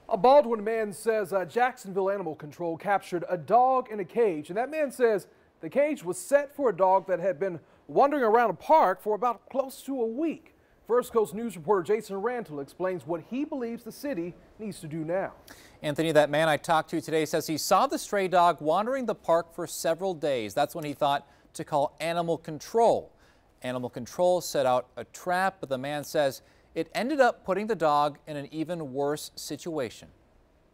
A Baldwin man says Jacksonville Animal Control captured a dog in a cage, and that man says the cage was set for a dog that had been wandering around a park for about close to a week. First Coast News reporter Jason Rantle explains what he believes the city needs to do now. Anthony, that man I talked to today says he saw the stray dog wandering the park for several days. That's when he thought to call Animal Control. Animal Control set out a trap, but the man says it ended up putting the dog in an even worse situation.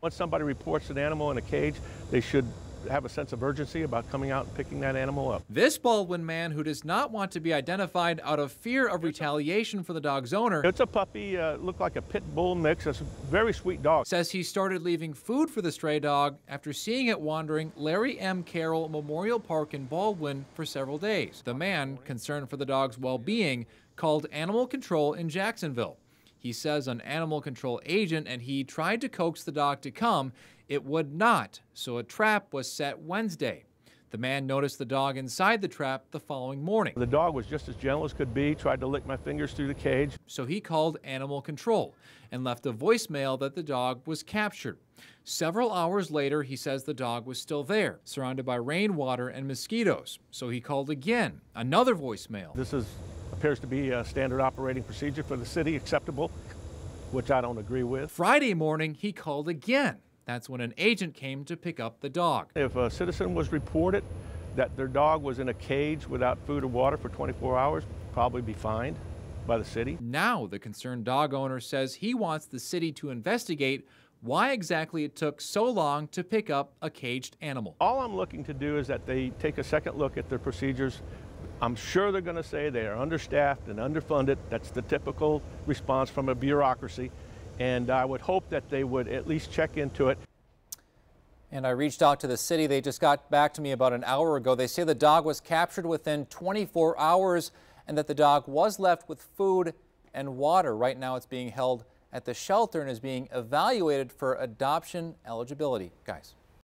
Once somebody reports an animal in a cage, they should have a sense of urgency about coming out and picking that animal up. This Baldwin man, who does not want to be identified out of fear of retaliation for the dog's owner, It's a puppy, looked like a pit bull mix. It's a very sweet dog. says he started leaving food for the stray dog after seeing it wandering Larry M. Carroll Memorial Park in Baldwin for several days. The man, concerned for the dog's well-being, called Animal Control in Jacksonville. He says an animal control agent and he tried to coax the dog to come. It would not, so a trap was set Wednesday. The man noticed the dog inside the trap the following morning. The dog was just as gentle as could be, tried to lick my fingers through the cage. So he called Animal Control and left a voicemail that the dog was captured. Several hours later, he says the dog was still there, surrounded by rainwater and mosquitoes. So he called again, another voicemail. This appears to be a standard operating procedure for the city, acceptable, which I don't agree with. Friday morning, he called again. That's when an agent came to pick up the dog. If a citizen was reported that their dog was in a cage without food or water for 24 hours, probably be fined by the city. Now, the concerned dog owner says he wants the city to investigate why exactly it took so long to pick up a caged animal. All I'm looking to do is that they take a second look at their procedures. I'm sure they're going to say they are understaffed and underfunded. That's the typical response from a bureaucracy. And I would hope that they would at least check into it. And I reached out to the city. They just got back to me about an hour ago. They say the dog was captured within 24 hours and that the dog was left with food and water. Right now it's being held at the shelter and is being evaluated for adoption eligibility. Guys.